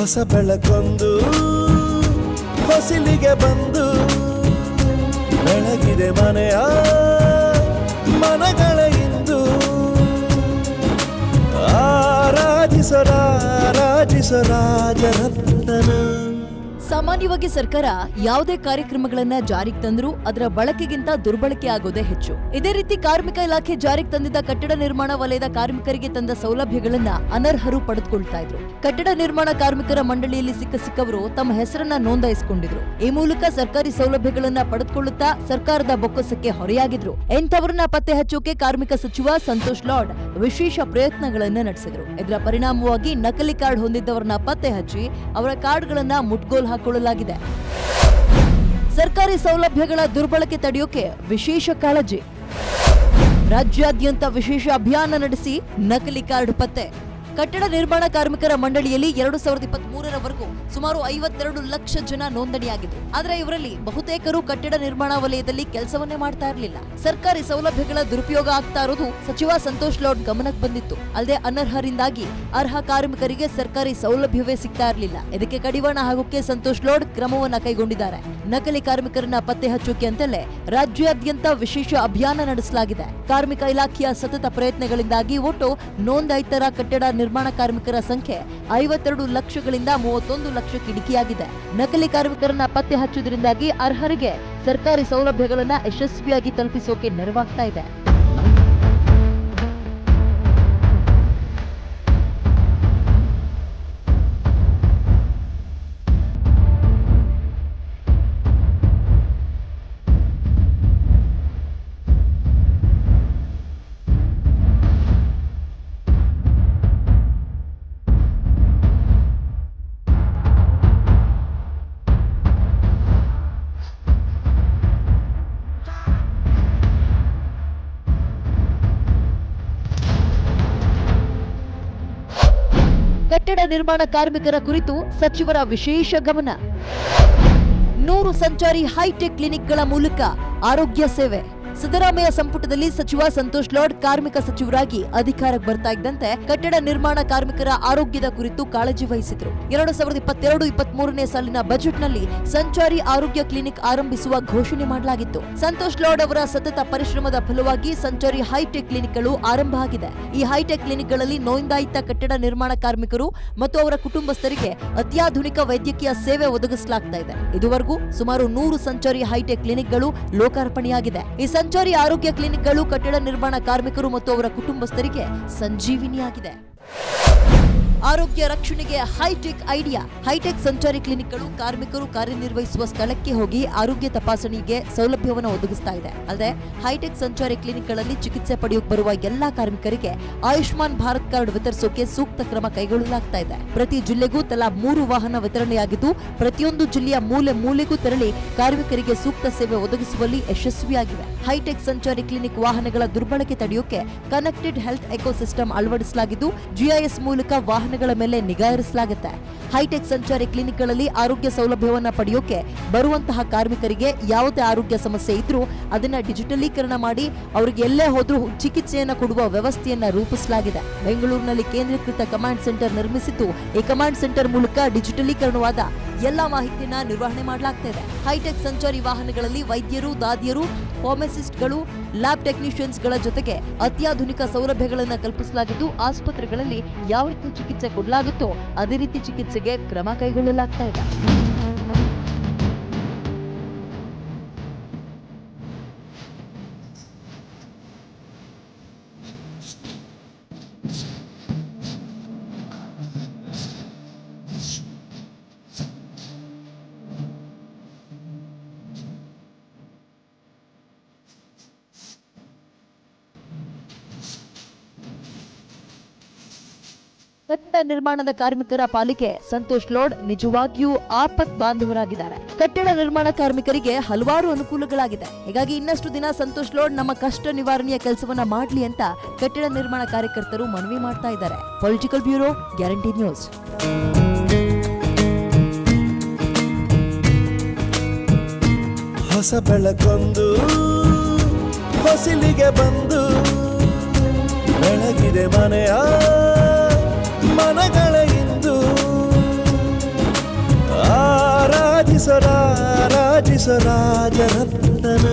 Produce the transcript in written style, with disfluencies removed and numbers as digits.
ಹೊಸ ಬೆಳಕೊಂದು ಹೊಸಿಲಿಗೆ ಬಂದು ಬೆಳಗಿದೆ ಮನೆಯ ಮನಗಳ ಇಂದು ರಾಜರತ್ನ. ಸಾಮಾನ್ಯವಾಗಿ ಸರ್ಕಾರ ಯಾವುದೇ ಕಾರ್ಯಕ್ರಮಗಳನ್ನ ಜಾರಿಗೆ ತಂದ್ರೂ ಅದರ ಬಳಕೆಗಿಂತ ದುರ್ಬಳಕೆ ಆಗೋದೇ ಹೆಚ್ಚು. ಇದೇ ರೀತಿ ಕಾರ್ಮಿಕ ಇಲಾಖೆ ಜಾರಿಗೆ ತಂದಿದ್ದ ಕಟ್ಟಡ ನಿರ್ಮಾಣ ವಲಯದ ಕಾರ್ಮಿಕರಿಗೆ ತಂದ ಸೌಲಭ್ಯಗಳನ್ನ ಅನರ್ಹರು ಪಡೆದುಕೊಳ್ತಾ ಇದ್ರು. ಕಟ್ಟಡ ನಿರ್ಮಾಣ ಕಾರ್ಮಿಕರ ಮಂಡಳಿಯಲ್ಲಿ ಸಿಕ್ಕವರು ತಮ್ಮ ಹೆಸರನ್ನ ನೋಂದಾಯಿಸಿಕೊಂಡಿದ್ರು. ಈ ಮೂಲಕ ಸರ್ಕಾರಿ ಸೌಲಭ್ಯಗಳನ್ನ ಪಡೆದುಕೊಳ್ಳುತ್ತಾ ಸರ್ಕಾರದ ಬೊಕ್ಕಸಕ್ಕೆ ಹೊರೆಯಾಗಿದ್ರು. ಎಂಥವರನ್ನ ಪತ್ತೆ ಹಚ್ಚೋಕೆ ಕಾರ್ಮಿಕ ಸಚಿವ ಸಂತೋಷ್ ಲಾಡ್ ವಿಶೇಷ ಪ್ರಯತ್ನಗಳನ್ನ ನಡೆಸಿದ್ರು. ಇದರ ಪರಿಣಾಮವಾಗಿ ನಕಲಿ ಕಾರ್ಡ್ ಹೊಂದಿದ್ದವರನ್ನ ಪತ್ತೆ ಹಚ್ಚಿ ಅವರ ಕಾರ್ಡ್ಗಳನ್ನ ಮುಟ್ಗೋಲ್ ಹಾಕೊಳ್ಳಲಾಗಿದೆ. ಸರ್ಕಾರಿ ಸೌಲಭ್ಯಗಳ ದುರ್ಬಳಕೆ ತಡೆಯೋಕೆ ವಿಶೇಷ ಕಾಳಜಿ. ರಾಜ್ಯಾದ್ಯಂತ ವಿಶೇಷ ಅಭಿಯಾನ ನಡೆಸಿ ನಕಲಿ ಕಾರ್ಡ್ ಪತ್ತೆ. ಕಟ್ಟಡ ನಿರ್ಮಾಣ ಕಾರ್ಮಿಕರ ಮಂಡಳಿಯಲ್ಲಿ 2023ರವರೆಗೂ ಸುಮಾರು 52 ಲಕ್ಷ ಜನ ನೋಂದಣಿಯಾಗಿದ್ರು. ಆದ್ರೆ ಇವರಲ್ಲಿ ಬಹುತೇಕರು ಕಟ್ಟಡ ನಿರ್ಮಾಣ ವಲಯದಲ್ಲಿ ಕೆಲಸವನ್ನೇ ಮಾಡ್ತಾ ಇರಲಿಲ್ಲ. ಸರ್ಕಾರಿ ಸೌಲಭ್ಯಗಳ ದುರುಪಯೋಗ ಆಗ್ತಾ ಇರೋದು ಸಚಿವ ಸಂತೋಷ್ ಲಾಡ್ ಗಮನಕ್ಕೆ ಬಂದಿತ್ತು. ಅಲ್ಲದೆ ಅನರ್ಹರಿಂದಾಗಿ ಅರ್ಹ ಕಾರ್ಮಿಕರಿಗೆ ಸರ್ಕಾರಿ ಸೌಲಭ್ಯವೇ ಸಿಗ್ತಾ ಇರಲಿಲ್ಲ. ಇದಕ್ಕೆ ಕಡಿವಾಣ ಹಾಕೋಕೆ ಸಂತೋಷ್ ಲಾಡ್ ಕ್ರಮವನ್ನ ಕೈಗೊಂಡಿದ್ದಾರೆ. ನಕಲಿ ಕಾರ್ಮಿಕರನ್ನ ಪತ್ತೆ ಹಚ್ಚೋಕೆ ಅಂತಲೇ ರಾಜ್ಯಾದ್ಯಂತ ವಿಶೇಷ ಅಭಿಯಾನ ನಡೆಸಲಾಗಿದೆ. ಕಾರ್ಮಿಕ ಇಲಾಖೆಯ ಸತತ ಪ್ರಯತ್ನಗಳಿಂದಾಗಿ ಒಟ್ಟು ನೋಂದಾಯಿತರ ಕಟ್ಟಡ ನಿರ್ಮಾಣ ಕಾರ್ಮಿಕರ ಸಂಖ್ಯೆ 52 ಲಕ್ಷಗಳಿಂದ 31 ಲಕ್ಷಕ್ಕೆ ಇಳಿಕೆಯಾಗಿದೆ. ನಕಲಿ ಕಾರ್ಮಿಕರನ್ನ ಪತ್ತೆ ಹಚ್ಚುವುದರಿಂದಾಗಿ ಅರ್ಹರಿಗೆ ಸರ್ಕಾರಿ ಸೌಲಭ್ಯಗಳನ್ನ ಯಶಸ್ವಿಯಾಗಿ ತಲುಪಿಸೋಕೆ ನೆರವಾಗ್ತಾ ಇದೆ. ಕಟ್ಟಡ ನಿರ್ಮಾಣ ಕಾರ್ಮಿಕರ ಕುರಿತು ಸಚಿವರ ವಿಶೇಷ ಗಮನ. 100 ಸಂಚಾರಿ ಹೈಟೆಕ್ ಕ್ಲಿನಿಕ್ಗಳ ಮೂಲಕ ಆರೋಗ್ಯ ಸೇವೆ. ಸಿದ್ದರಾಮಯ್ಯ ಸಂಪುಟದಲ್ಲಿ ಸಚಿವ ಸಂತೋಷ್ ಲಾಡ್ ಕಾರ್ಮಿಕ ಸಚಿವರಾಗಿ ಅಧಿಕಾರಕ್ಕೆ ಬರ್ತಾ ಇದ್ದಂತೆ ಕಟ್ಟಡ ನಿರ್ಮಾಣ ಕಾರ್ಮಿಕರ ಆರೋಗ್ಯದ ಕುರಿತು ಕಾಳಜಿ ವಹಿಸಿದ್ರು. 2022-23ನೇ ಸಾಲಿನ ಬಜೆಟ್ನಲ್ಲಿ ಸಂಚಾರಿ ಆರೋಗ್ಯ ಕ್ಲಿನಿಕ್ ಆರಂಭಿಸುವ ಘೋಷಣೆ ಮಾಡಲಾಗಿತ್ತು. ಸಂತೋಷ್ ಲಾಡ್ ಅವರ ಸತತ ಪರಿಶ್ರಮದ ಫಲವಾಗಿ ಸಂಚಾರಿ ಹೈಟೆಕ್ ಕ್ಲಿನಿಕ್ಗಳು ಆರಂಭ ಆಗಿದೆ. ಈ ಹೈಟೆಕ್ ಕ್ಲಿನಿಕ್ಗಳಲ್ಲಿ ನೋಂದಾಯಿತ ಕಟ್ಟಡ ನಿರ್ಮಾಣ ಕಾರ್ಮಿಕರು ಮತ್ತು ಅವರ ಕುಟುಂಬಸ್ಥರಿಗೆ ಅತ್ಯಾಧುನಿಕ ವೈದ್ಯಕೀಯ ಸೇವೆ ಒದಗಿಸಲಾಗ್ತಾ ಇದೆ. ಇದುವರೆಗೂ ಸುಮಾರು 100 ಸಂಚಾರಿ ಹೈಟೆಕ್ ಕ್ಲಿನಿಕ್ಗಳು ಲೋಕಾರ್ಪಣೆಯಾಗಿದೆ. ಈ ಸಂಚಾರಿ ಆರೋಗ್ಯ ಕ್ಲಿನಿಕ್ಗಳು ಕಟ್ಟಡ ನಿರ್ಮಾಣ ಕಾರ್ಮಿಕರು ಮತ್ತು ಅವರ ಕುಟುಂಬಸ್ಥರಿಗೆ ಸಂಜೀವಿನಿಯಾಗಿದೆ. ಆರೋಗ್ಯ ರಕ್ಷಣೆಗೆ ಹೈಟೆಕ್ ಐಡಿಯಾ. ಹೈಟೆಕ್ ಸಂಚಾರಿ ಕ್ಲಿನಿಕ್ಗಳು ಕಾರ್ಮಿಕರು ಕಾರ್ಯನಿರ್ವಹಿಸುವ ಸ್ಥಳಕ್ಕೆ ಹೋಗಿ ಆರೋಗ್ಯ ತಪಾಸಣೆಗೆ ಸೌಲಭ್ಯವನ್ನು ಒದಗಿಸ್ತಾ ಇದೆ. ಅಲ್ಲದೆ ಹೈಟೆಕ್ ಸಂಚಾರಿ ಕ್ಲಿನಿಕ್ಗಳಲ್ಲಿ ಚಿಕಿತ್ಸೆ ಪಡೆಯೋಕೆ ಬರುವ ಎಲ್ಲಾ ಕಾರ್ಮಿಕರಿಗೆ ಆಯುಷ್ಮಾನ್ ಭಾರತ್ ಕಾರ್ಡ್ ವಿತರಿಸೋಕೆ ಸೂಕ್ತ ಕ್ರಮ ಕೈಗೊಳ್ಳಲಾಗ್ತಾ ಇದೆ. ಪ್ರತಿ ಜಿಲ್ಲೆಗೂ ತಲಾ 3 ವಾಹನ ವಿತರಣೆಯಾಗಿದ್ದು ಪ್ರತಿಯೊಂದು ಜಿಲ್ಲೆಯ ಮೂಲೆಗೂ ತೆರಳಿ ಕಾರ್ಮಿಕರಿಗೆ ಸೂಕ್ತ ಸೇವೆ ಒದಗಿಸುವಲ್ಲಿ ಯಶಸ್ವಿಯಾಗಿವೆ. ಹೈಟೆಕ್ ಸಂಚಾರಿ ಕ್ಲಿನಿಕ್ ವಾಹನಗಳ ದುರ್ಬಳಕೆ ತಡೆಯೋಕೆ ಕನೆಕ್ಟೆಡ್ ಹೆಲ್ತ್ ಎಕೋಸಿಸ್ಟಮ್ ಅಳವಡಿಸಲಾಗಿದ್ದು GIS ಮೂಲಕ ವಾಹನಗಳ ಮೇಲೆ ನಿಗಾ ಇರಿಸಲಾಗುತ್ತೆ. ಹೈಟೆಕ್ ಸಂಚಾರಿ ಕ್ಲಿನಿಕ್ಗಳಲ್ಲಿ ಆರೋಗ್ಯ ಸೌಲಭ್ಯವನ್ನ ಪಡೆಯೋಕೆ ಬರುವಂತಹ ಕಾರ್ಮಿಕರಿಗೆ ಯಾವುದೇ ಆರೋಗ್ಯ ಸಮಸ್ಯೆ ಇದ್ರೂ ಅದನ್ನ ಡಿಜಿಟಲೀಕರಣ ಮಾಡಿ ಅವರಿಗೆ ಎಲ್ಲೇ ಹೋದ್ರೂ ಚಿಕಿತ್ಸೆಯನ್ನ ಕೊಡುವ ವ್ಯವಸ್ಥೆಯನ್ನ ರೂಪಿಸಲಾಗಿದೆ. ಬೆಂಗಳೂರಿನಲ್ಲಿ ಕೇಂದ್ರೀಕೃತ ಕಮಾಂಡ್ ಸೆಂಟರ್ ನಿರ್ಮಿಸಿದ್ದು ಈ ಕಮಾಂಡ್ ಸೆಂಟರ್ ಮೂಲಕ ಡಿಜಿಟಲೀಕರಣವಾದ ಎಲ್ಲಾ ಮಾಹಿತಿಯನ್ನ ನಿರ್ವಹಣೆ ಮಾಡಲಾಗ್ತಾ ಇದೆ. ಹೈಟೆಕ್ ಸಂಚಾರಿ ವಾಹನಗಳಲ್ಲಿ ವೈದ್ಯರು, ದಾದಿಯರು, ಫಾರ್ಮಸಿಸ್ಟ್ಗಳು, ಲ್ಯಾಬ್ ಟೆಕ್ನಿಷಿಯನ್ಸ್ಗಳ ಜೊತೆಗೆ ಅತ್ಯಾಧುನಿಕ ಸೌಲಭ್ಯಗಳನ್ನು ಕಲ್ಪಿಸಲಾಗಿದ್ದು ಆಸ್ಪತ್ರೆಗಳಲ್ಲಿ ಯಾವ ರೀತಿ ಚಿಕಿತ್ಸೆ ಕೊಡಲಾಗುತ್ತೋ ಅದೇ ರೀತಿ ಚಿಕಿತ್ಸೆಗೆ ಕ್ರಮ ಕೈಗೊಳ್ಳಲಾಗ್ತಾ ಇದೆ. ಕಟ್ಟಡ ನಿರ್ಮಾಣದ ಕಾರ್ಮಿಕರ ಪಾಲಿಕೆ ಸಂತೋಷ್ ಲಾಡ್ ನಿಜವಾಗಿಯೂ ಆಪತ್ ಬಾಂಧವರಾಗಿದ್ದಾರೆ. ಕಟ್ಟಡ ನಿರ್ಮಾಣ ಕಾರ್ಮಿಕರಿಗೆ ಹಲವಾರು ಅನುಕೂಲಗಳಾಗಿದೆ. ಹೀಗಾಗಿ ಇನ್ನಷ್ಟು ದಿನ ಸಂತೋಷ್ ಲಾಡ್ ನಮ್ಮ ಕಷ್ಟ ನಿವಾರಣೆಯ ಕೆಲಸವನ್ನ ಮಾಡಲಿ ಅಂತ ಕಟ್ಟಡ ನಿರ್ಮಾಣ ಕಾರ್ಯಕರ್ತರು ಮನವಿ ಮಾಡ್ತಾ ಇದ್ದಾರೆ. Political bureau, guarantee news. ಹೊಸ ಬೆಳಕೊಂದು ಹೊಸಿಲಿಗೆ ಬಂದು ಬೆಳಗಿದೆ ಮನೆಯ ಮನಗಳ ಇಂದು ರಾಜಿಸೋ ರಾಜರತ್ನನ